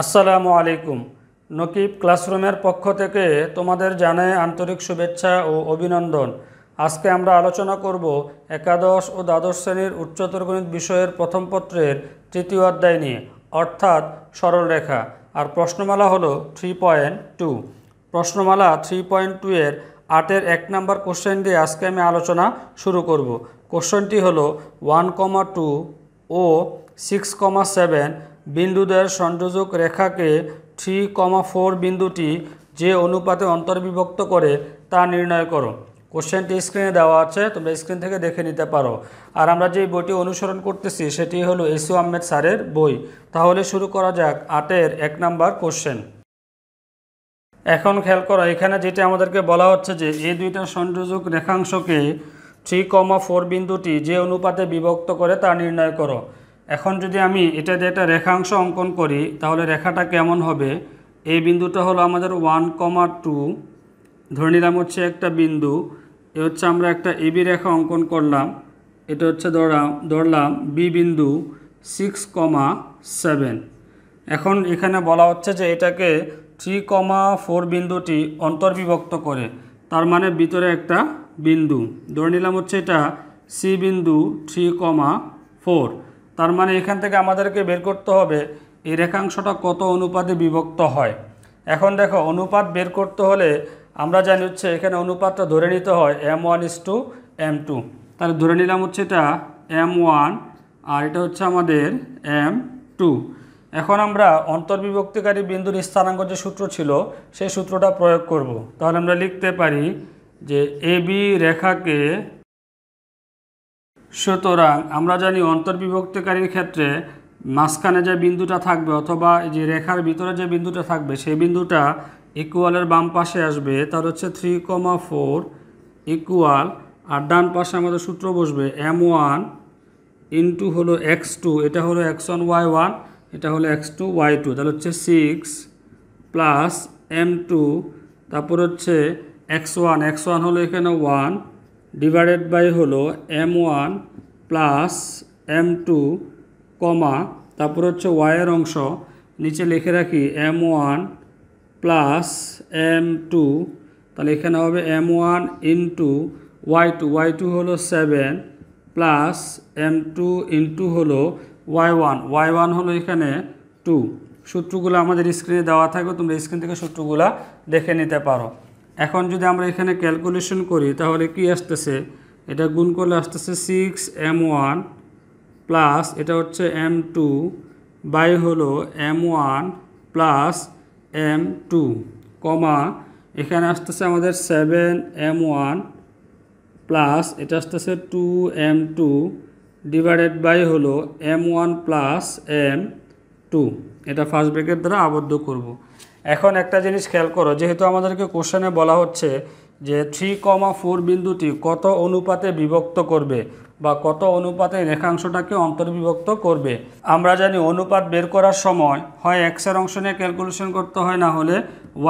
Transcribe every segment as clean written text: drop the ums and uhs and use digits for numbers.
আসসালামু আলাইকুম। নকিব ক্লাসরুমের পক্ষ থেকে তোমাদের জানাই আন্তরিক শুভেচ্ছা ও অভিনন্দন। আজকে আমরা আলোচনা করব একাদশ ও দ্বাদশ শ্রেণীর উচ্চতর গণিত বিষয়ের প্রথম পত্রের তৃতীয় অধ্যায় নিয়ে, অর্থাৎ সরলরেখা। আর প্রশ্নমালা হলো 3.2। প্রশ্নমালা 3.2 এর 8-এর 1 নম্বর কোশ্চেন দিয়ে আজকে আমি আলোচনা শুরু করব। কোশ্চেনটি হলো 1,2 ও 6,7 বিন্দুদের সংযোজক রেখাকে 3,4 বিন্দুটি যে অনুপাতে অন্তর্বিভক্ত করে তা নির্ণয় করো। কোশ্চেনটি স্ক্রিনে দেওয়া আছে, তোমরা স্ক্রিন থেকে দেখে নিতে পারো। আর আমরা যে বইটি অনুসরণ করতেছি সেটি হলো এসইউ আহমেদ স্যারের বই। তাহলে শুরু করা যাক 8-এর 1 নম্বর কোশ্চেন। এখন খেয়াল করো, এখানে যেটা আমাদেরকে বলা হচ্ছে যে এই দুইটা সংযোজক রেখাংশকে 3,4 বিন্দুটি যে অনুপাতে বিভক্ত করে তা নির্ণয় করো। এখন যদি আমি এটা দিয়ে একটা রেখাংশ অঙ্কন করি তাহলে রেখাটা কেমন হবে? এই বিন্দুটা হলো আমাদের 1,2, ধরে নিলাম হচ্ছে একটা বিন্দু। এ হচ্ছে আমরা একটা এবি রেখা অঙ্কন করলাম, এটা হচ্ছে ধরলাম বি বিন্দু 6,7। এখন এখানে বলা হচ্ছে যে এটাকে 3,4 বিন্দুটি অন্তর্বিভক্ত করে, তার মানে ভিতরে একটা বিন্দু ধরে নিলাম হচ্ছে এটা সি বিন্দু 3,4। তার মানে এখান থেকে আমাদেরকে বের করতে হবে এই রেখাংশটা কত অনুপাতে বিভক্ত হয়। এখন দেখো, অনুপাত বের করতে হলে আমরা জানি হচ্ছে এখানে অনুপাতটা ধরে নিতে হয় m1:m2। তাহলে ধরে নিলাম হচ্ছে এটা m1 আর এটা হচ্ছে আমাদের m2। এখন আমরা অন্তর্বিভক্তিকারী বিন্দুর স্থানাঙ্ক যে সূত্র ছিল সেই সূত্রটা প্রয়োগ করব। তাহলে আমরা লিখতে পারি যে এবি রেখাকে, সুতরাং আমরা জানি অন্তর্বিভক্তিকারীর ক্ষেত্রে মাঝখানে যে বিন্দুটা থাকবে অথবা যে রেখার ভিতরে যে বিন্দুটা থাকবে সেই বিন্দুটা ইকুয়ালের বাম পাশে আসবে, তার হচ্ছে 3,4 ইকুয়াল, আর ডান পাশে আমাদের সূত্র বসবে m1 ইন্টু হলো x2, এটা হলো x1 y1, এটা হলো x2 y2, তাহলে হচ্ছে 6 প্লাস m2, তারপর হচ্ছে x1 হলো এখানে 1 ডিভাইডেড বাই হলো m1 প্লাস m2 কমা, তারপর হচ্ছে y এর অংশ নিচে লিখে রাখি m1 প্লাস m2, তাহলে এখানে হবে m1 ইন্টু y2 হলো 7 প্লাস m2 ইন্টু হলো y1 হলো এখানে 2। সূত্রগুলো আমাদের স্ক্রিনে দেওয়া থাকবে, তোমরা স্ক্রিন থেকে সূত্রগুলো দেখে নিতে পারো। এখন যদি আমরা এখানে ক্যালকুলেশন করি তাহলে কি আসতেছে, এটা গুণ করলে আসতেছে 6m1 প্লাস এটা হচ্ছে m2 বাই হলো m1 প্লাস m2 কমা, এখানে আসতেছে আমাদের 7m1 প্লাস এটা আসতেছে 2m2 ডিভাইডেড বাই হলো m1 প্লাস m2। এটা ফার্স্ট ব্র্যাকেট দ্বারা আবদ্ধ করব। এখন একটা জিনিস খেয়াল করো, যেহেতু আমাদেরকে কোশ্চেনে বলা হচ্ছে যে 3,4 বিন্দুটি কত অনুপাতে বিভক্ত করবে বা কত অনুপাতে রেখাংশটাকে অন্তর্বিভক্ত করবে। আমরা জানি অনুপাত বের করার সময় হয় x এর অংশ নিয়ে ক্যালকুলেশন করতে হয়, না হলে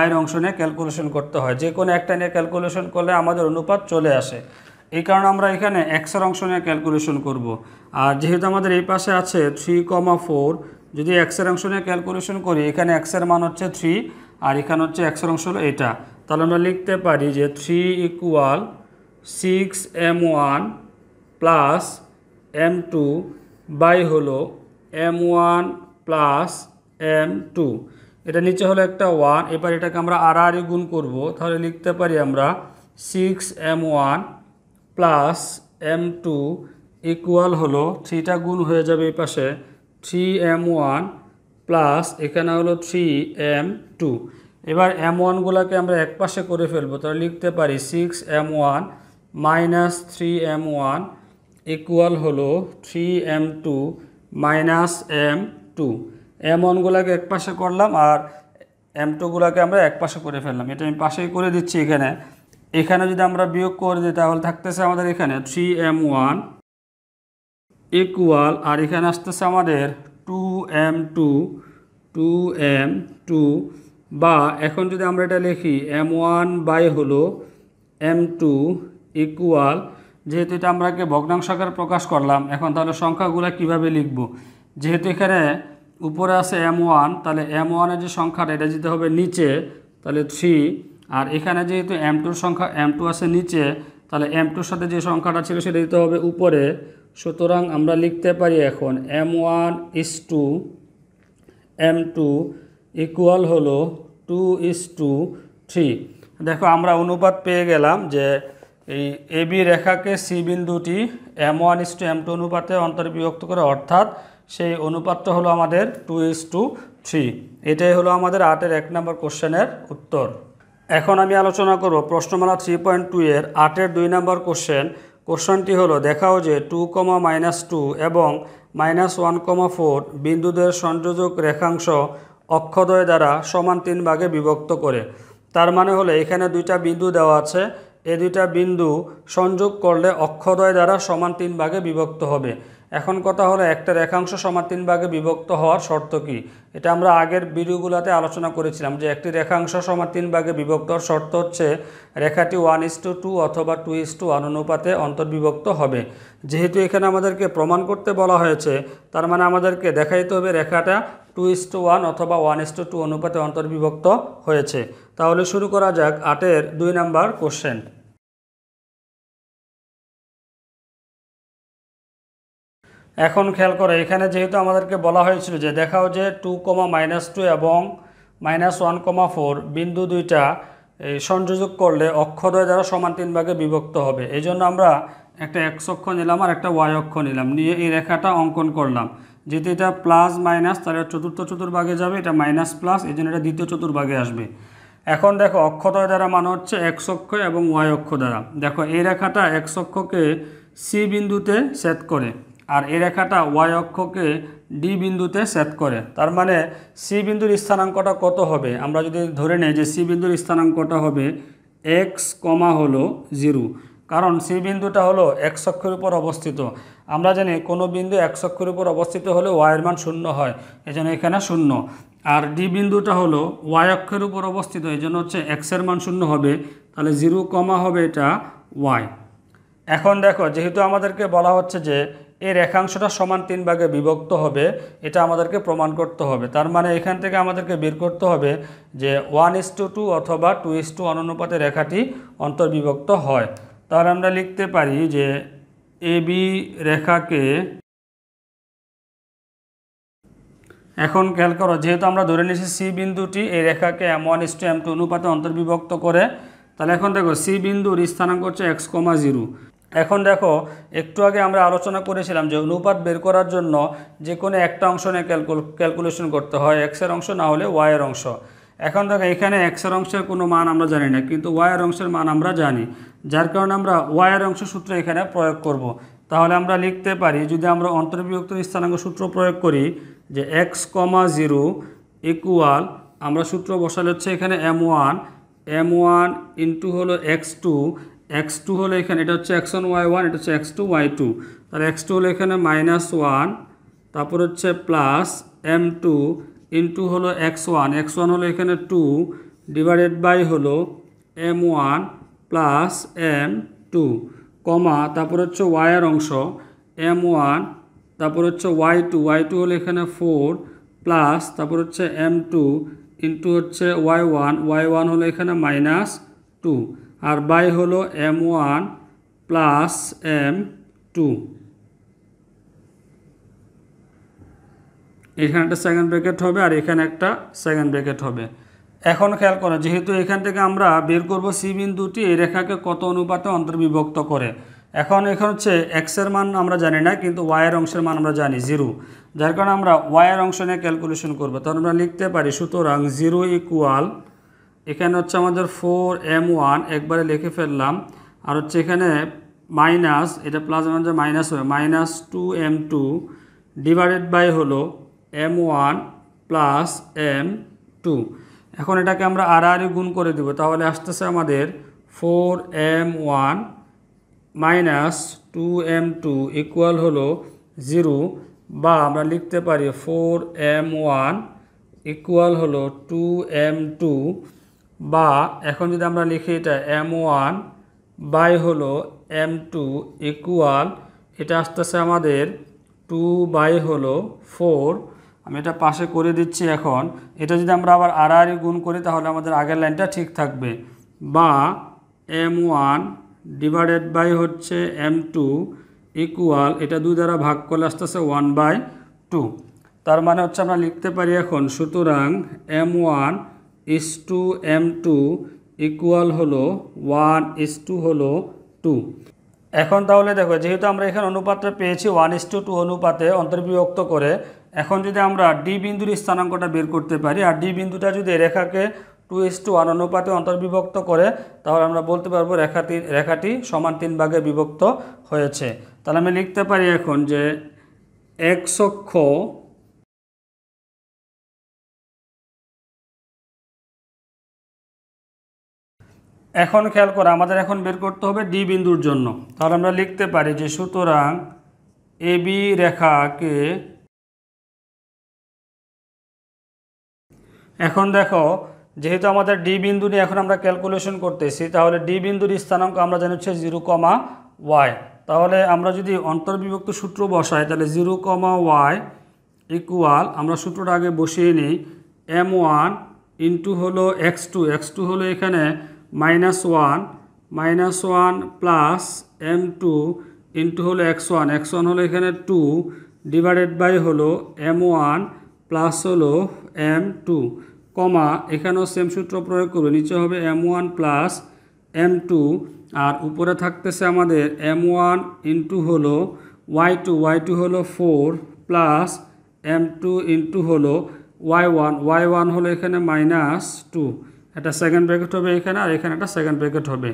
y এর অংশ নিয়ে ক্যালকুলেশন করতে হয়। যে কোনো একটা নিয়ে ক্যালকুলেশন করলে আমাদের অনুপাত চলে আসে। এই কারণে আমরা এখানে x এর অংশ নিয়ে ক্যালকুলেশন করব। আর যেহেতু আমাদের এই পাশে আছে 3,4, যদি x এর অংশ নিয়ে ক্যালকুলেশন করি এখানে x এর মান হচ্ছে 3 আর এখানে হচ্ছে x এর অংশ হলো এটা, তাহলে আমরা লিখতে পারি যে 3 equal 6m1 plus m2 by হলো m1 প্লাস m2। এটা নিচে হলো একটা 1, এবার এটাকে আমরা আড়াআড়ি গুণ করব, তাহলে লিখতে পারি আমরা 6m1 প্লাস m2 ইকুয়াল হলো 3টা গুণ হয়ে যাবে এই পাশে 3m1 প্লাস এখানে হলো 3m2। এবার m1গুলোকে আমরা এক পাশে করে ফেলবো, তাহলে লিখতে পারি 6m1 মাইনাস 3m1 ইকুয়াল হলো 3m2 মাইনাস m2। m1গুলোকে এক পাশে করলাম আর m2গুলোকে আমরা এক পাশে করে ফেললাম, এটা আমি পাশেই করে দিচ্ছি। এখানে যদি আমরা বিয়োগ করে দিই তাহলে থাকতেছে আমাদের এখানে 3m1 ইকুয়াল, আর এখানে আসতেছে আমাদের 2m2 বা এখন যদি আমরা এটা লিখি m1 বাই হলো m2 ইকুয়াল, যেহেতু এটা আমরা ভগ্নাংশ আকারে প্রকাশ করলাম, এখন তাহলে সংখ্যাগুলো কিভাবে লিখব? যেহেতু এখানে উপরে আছে M1, তাহলে M1 এর যে সংখ্যাটা এটা যেতে হবে নিচে, তাহলে 3। আর এখানে যেহেতু M2 সংখ্যা M2 আছে নিচে, তাহলে M2 সাথে যে সংখ্যাটা ছিল সেটা দিতে হবে উপরে। সুতরাং আমরা লিখতে পারি এখন M1:M2 ইকুয়াল হলো 2:3। দেখো আমরা অনুপাত পেয়ে গেলাম যে এই AB রেখাকে C বিন্দুটি M1:M2 অনুপাতে অন্তর্বিভক্ত করে, অর্থাৎ সেই অনুপাতটা হলো আমাদের 2:3। এটাই হলো আমাদের 8-এর 1 নম্বর কোশ্চেনের উত্তর। এখন আমি আলোচনা করব প্রশ্নমালা 3.2 এর 8-এর 2 নম্বর কোশ্চেন। কোশ্চেনটি হলো দেখাও যে 2, -2 এবং -1, 4 বিন্দুদের সংযোজক রেখাংশ অক্ষদ্বয় দ্বারা সমান 3 ভাগে বিভক্ত করে। তার মানে হলো এখানে দুইটা বিন্দু দেওয়া আছে, এই দুইটা বিন্দু সংযোগ করলে অক্ষদ্বয় দ্বারা সমান 3 ভাগে বিভক্ত হবে। এখন কথা হলো একটা রেখাংশ সমান 3 ভাগে বিভক্ত হওয়ার শর্ত কি? এটা আমরা আগের ভিডিওগুলোতে আলোচনা করেছিলাম যে একটি রেখাংশ সমান 3 ভাগে বিভক্ত হওয়ার শর্ত হচ্ছে রেখাটি 1:2 অথবা 2:1 অনুপাতে অন্তর্বিভক্ত হবে। যেহেতু এখানে আমাদেরকে প্রমাণ করতে বলা হয়েছে, তার মানে আমাদেরকে দেখাইতে হবে রেখাটা 2:1 অথবা 1:2 অনুপাতে অন্তর্বিভক্ত হয়েছে। তাহলে শুরু করা যাক 8-এর 2 নম্বর কোশ্চেন। এখন খেয়াল করে এখানে যেহেতু আমাদেরকে বলা হয়েছিল যে দেখাও যে 2, -2 এবং -1, 4 বিন্দু দুইটা সংযোজক করলে অক্ষদ্বয় দ্বারা সমান 3 ভাগে বিভক্ত হবে। এই জন্য আমরা একটা x অক্ষ নিলাম আর একটা y অক্ষ নিলাম, নিয়ে এই রেখাটা অঙ্কন করলাম। যেহেতু এটা প্লাস মাইনাস, তাহলে চতুর্থ চতুর্ভাগে যাবে, এটা মাইনাস প্লাস, এই জন্য এটা দ্বিতীয় চতুর্ভাগে আসবে। এখন দেখো অক্ষদ্বয় দ্বারা মানে হচ্ছে x অক্ষ এবং y অক্ষ দ্বারা। দেখো এই রেখাটা x অক্ষকে C বিন্দুতে সেট করে, আর এই রেখাটা y অক্ষকে D বিন্দুতে সেট করে। তার মানে C বিন্দুর স্থানাঙ্কটা কত হবে? আমরা যদি ধরে নেই যে C বিন্দুর স্থানাঙ্কটা হবে x, হলো 0, কারণ C বিন্দুটা হলো x অক্ষের উপর অবস্থিত। আমরা জানি কোনো বিন্দু x অক্ষের উপর অবস্থিত হলে y এর মান 0 হয়, এজন্য এখানে 0। আর D বিন্দুটা হলো y অক্ষের উপর অবস্থিত, এই জন্য হচ্ছে x এর মান 0 হবে, তাহলে 0, হবে এটা y। এখন দেখো যেহেতু আমাদেরকে বলা হচ্ছে যে এই রেখাংশটা সমান 3 ভাগে বিভক্ত হবে, এটা আমাদেরকে প্রমাণ করতে হবে। তার মানে এখান থেকে আমাদেরকে বের করতে হবে যে 1:2 অথবা 2:1 অনুপাতে রেখাটি অন্তর্বিভক্ত হয়। তাহলে আমরা লিখতে পারি যে AB রেখাকে, এখন খেয়াল করো যেহেতু আমরা ধরে নিয়েছি C বিন্দুটি এই রেখাকে M1:M2 অনুপাতে অন্তর্বিভক্ত করে, তাহলে এখন দেখো C বিন্দুর স্থানাঙ্ক হচ্ছে x, 0। এখন দেখো একটু আগে আমরা আলোচনা করেছিলাম যে অনুপাত বের করার জন্য যে কোনো একটা অংশ নিয়ে ক্যালকুলেশন করতে হয়, x এর অংশ না হলে y এর অংশ। এখন দেখো এখানে x এর অংশের কোনো মান আমরা জানি না, কিন্তু y এর অংশের মান আমরা জানি, যার কারণে আমরা y এর অংশ সূত্র এখানে প্রয়োগ করব। তাহলে আমরা লিখতে পারি, যদি আমরা অন্তর্বিভক্ত স্থানাঙ্ক সূত্র প্রয়োগ করি যে x, 0 ইকুয়াল, আমরা সূত্র বসালে হচ্ছে এখানে M1 ইন্টু হলো x2 হলো এখানে, এটা হচ্ছে x1 y1, এটা হচ্ছে x2 y2। তাহলে x2 হলো এখানে -1, তারপর হচ্ছে প্লাস M2 ইন্টু হলো x1 হলো এখানে 2 ডিভাইডেড বাই হলো M1 প্লাস M2, তারপর হচ্ছে y এর অংশ M1, তারপর হচ্ছে y2 হলো এখানে 4 প্লাস, তারপর হচ্ছে M2 ইন্টু হচ্ছে y1 হলো এখানে -2, আর বাই হলো M1 প্লাস M2। এখানে একটা সেকেন্ড ব্র্যাকেট হবে আর এখানে একটা সেকেন্ড ব্র্যাকেট হবে। এখন খেয়াল করো যেহেতু এখান থেকে আমরা বের করব C বিন্দুটি এই রেখাকে কত অনুপাতে অন্তর্বিভক্ত করে। এখন হচ্ছে x এর মান আমরা জানি না, কিন্তু y এর অংশের মান আমরা জানি 0, যার কারণে আমরা y এর অংশ নিয়ে ক্যালকুলেশন করবো। তখন আমরা লিখতে পারি সুতরাং 0 ইকুয়াল, এখানে হচ্ছে আমাদের 4M1 একবারে লিখে ফেললাম, আর হচ্ছে এখানে মাইনাস, এটা প্লাস মানে মাইনাস হবে, -2M2 ডিভাইডেড বাই হলো M1 প্লাস M2। এখন এটাকে আমরা আড়াআড়ি গুণ করে দেব, তাহলে আসতেছে আমাদের 4M1 মাইনাস 2M2 ইকুয়াল হলো 0, বা আমরা লিখতে পারি 4M1 ইকুয়াল হলো 2M2, বা এখন যদি আমরা লিখি এটা M1 বাই হলো M2 ইকুয়াল, এটা আসতেছে আমাদের 2 বাই হলো 4, আমি এটা পাশে করে দিচ্ছি। এখন এটা যদি আমরা আবার আড়াআড়ি গুণ করি তাহলে আমাদের আগের লাইনটা ঠিক থাকবে, বা m1 ডিভাইডেড বাই হচ্ছে m2 ইকুয়াল, এটা 2 দ্বারা ভাগ করলে আসতেছে 1/2। তার মানে হচ্ছে আমরা লিখতে পারি এখন, সুতরাং m1 is to m2 equal হলো 1:2 হলো 2। এখন তাহলে দেখো, যেহেতু আমরা এখানে অনুপাতটা পেয়েছি 1:2 অনুপাতে অন্তর্বিভক্ত করে, এখন যদি আমরা ডি বিন্দুর স্থানাঙ্কটা বের করতে পারি, আর ডি বিন্দুটা যদি রেখাকে 2:1 অনুপাতে অন্তর্বিভক্ত করে, তাহলে আমরা বলতে পারবো রেখাটি সমান 3 ভাগে বিভক্ত হয়েছে। তাহলে আমি লিখতে পারি এখন যে x অক্ষ এখন খেয়াল করে আমাদের এখন বের করতে হবে ডি বিন্দুর জন্য। তাহলে আমরা লিখতে পারি যে সুতরাং এবি রেখাকে, এখন দেখো যেহেতু আমাদের ডি বিন্দু নিয়ে এখন আমরা ক্যালকুলেশন করতেছি, তাহলে ডি বিন্দুর স্থানাঙ্ক আমরা জানি হচ্ছে 0, y। তাহলে আমরা যদি অন্তর্বিভক্ত সূত্র বসাই তাহলে 0, y ইকুয়াল, আমরা সূত্রটা আগে বসিয়ে নিই, m1 ইন্টু হলো x2 হলো এখানে -1 প্লাস m2 ইন্টু হলো x1 হলো এখানে 2 ডিভাইডেড বাই হলো m1 প্লাস হলো m2, কমা এখানেও সেম সূত্র প্রয়োগ করবে, নিচে হবে m1 প্লাস m2, আর উপরে থাকতেছে আমাদের m1 ইন্টু হলো y2 হলো 4 প্লাস m2 ইন্টু হলো y1 হলো এখানে -2, এটা সেকেন্ড ব্র্যাকেট হবে এখানে, আর এখানে একটা সেকেন্ড ব্র্যাকেট হবে,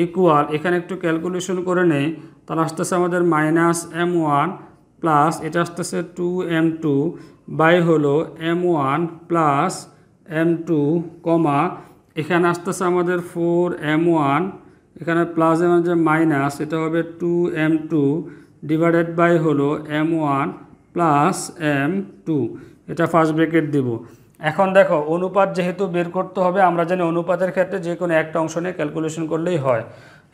ইকুয়াল, এখানে একটু ক্যালকুলেশন করে নেই, তাহলে আসতেছে আমাদের -m1 প্লাস এটা আসতেছে 2m2 বাই হলো m1 প্লাস m2, কমা এখানে আসতেছে আমাদের 4m1, এখানে প্লাস এর যে মাইনাস, এটা হবে 2m2 ডিভাইডেড বাই হলো m1 প্লাস m2, এটা ফার্স্ট ব্র্যাকেট দিব। এখন দেখো অনুপাত যেহেতু বের করতে হবে, আমরা জানি অনুপাতের ক্ষেত্রে যে কোনো একটা অংশ নিয়ে ক্যালকুলেশন করলেই হয়।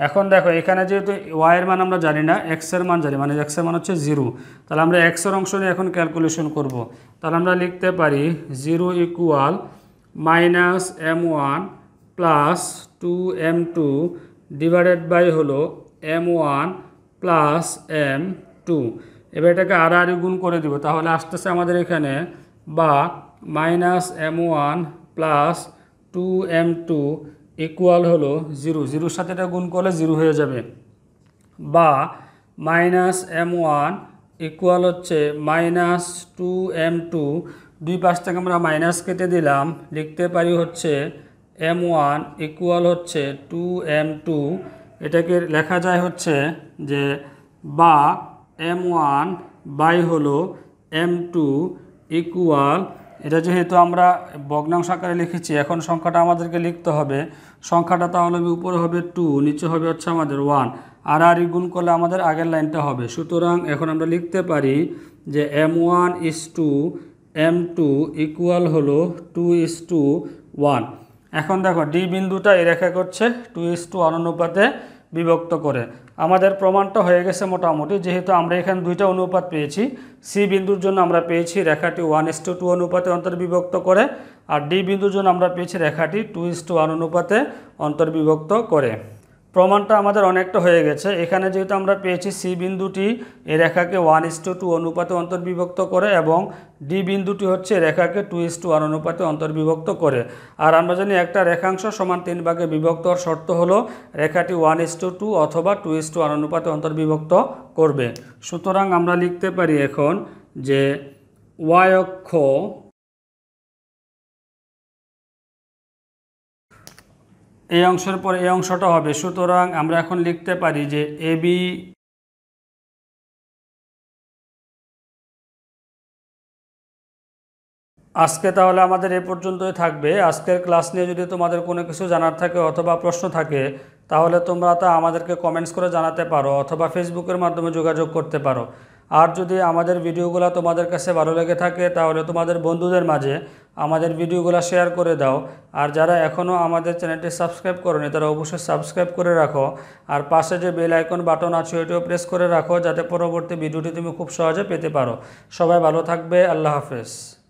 এখন দেখো এখানে যেহেতু y এর মান আমরা জানি না, x এর মান জানি, মানে x এর মান হচ্ছে 0, তাহলে আমরা x এর অংশ নিয়ে এখন ক্যালকুলেশন করব। তাহলে আমরা লিখতে পারি 0 equal -m1 plus 2m2 divided by হলো m1 প্লাস m2। এবার এটাকে আড়াআড়ি গুণ করে দিব, তাহলে আসতেছে আমাদের এখানে, বা -m1 প্লাস 2m2 ইকুয়াল হলো 0 সাথে এটা গুণ করলে 0 হয়ে যাবে, বা -m1 ইকুয়াল হচ্ছে -2m2, দুই পাশ থেকে আমরা মাইনাস কেটে দিলাম, লিখতে পারি হচ্ছে m1 ইকুয়াল হচ্ছে 2m2, এটাকে লেখা যায় হচ্ছে যে, বা m1 বাই হলো m2 ইকুয়াল, এটা যেহেতু আমরা ভগ্নাংশ আকারে লিখেছি, এখন সংখ্যাটা আমাদেরকে লিখতে হবে, সংখ্যাটা তাহলে উপরে হবে 2, নিচে হবে হচ্ছে আমাদের 1, আর গুণ করলে আমাদের আগের লাইনটা হবে। সুতরাং এখন আমরা লিখতে পারি যে m1 is to m2 equal হলো 2:1। এখন দেখো ডি বিন্দুটা এই রেখা করছে 2:1 অনুপাতে বিভক্ত করে। আমাদের প্রমাণটা হয়ে গেছে মোটামুটি, যেহেতু আমরা এখানে দুইটা অনুপাত পেয়েছি, সি বিন্দুর জন্য আমরা পেয়েছি রেখাটি 1:2 অনুপাতে অন্তর্বিভক্ত করে, আর ডি বিন্দুর জন্য আমরা পেয়েছি রেখাটি 2:1 অনুপাতে অন্তর্বিভক্ত করে। প্রমাণটা আমাদের অনেকটা হয়ে গেছে। এখানে যেহেতু আমরা পেয়েছি সি বিন্দুটি এই রেখাকে 1:2 অনুপাতে অন্তর্বিভক্ত করে, এবং ডি বিন্দুটি হচ্ছে রেখাকে 2:1 অনুপাতে অন্তর্বিভক্ত করে। আর আমরা জানি একটা রেখাংশ সমান 3 ভাগে বিভক্ত হওয়ার শর্ত হলো রেখাটি 1:2 অথবা 2:1 অনুপাতে অন্তর্বিভক্ত করবে। সুতরাং আমরা লিখতে পারি এখন যে y অক্ষ এই অংশের পর এই অংশটা হবে। সুতরাং আমরা এখন লিখতে পারি যে এবি আজকে তাহলে আমাদের এ পর্যন্তই থাকবে। আজকের ক্লাস নিয়ে যদি তোমাদের কোনো কিছু জানার থাকে অথবা প্রশ্ন থাকে, তাহলে তোমরা তা আমাদেরকে কমেন্টস করে জানাতে পারো, অথবা ফেসবুকের মাধ্যমে যোগাযোগ করতে পারো। আর যদি আমাদের ভিডিওগুলো তোমাদের কাছে ভালো লেগে থাকে তাহলে তোমাদের বন্ধুদের মাঝে আমাদের ভিডিওগুলো শেয়ার করে দাও। আর যারা এখনও আমাদের চ্যানেলটি সাবস্ক্রাইব করোনি তারা অবশ্যই সাবস্ক্রাইব করে রাখো। আর পাশে যে বেল আইকন বাটন আছে ওইটাও প্রেস করে রাখো যাতে পরবর্তী ভিডিওটি তুমি খুব সহজে পেতে পারো। সবাই ভালো থাকবে। আল্লাহ হাফেজ।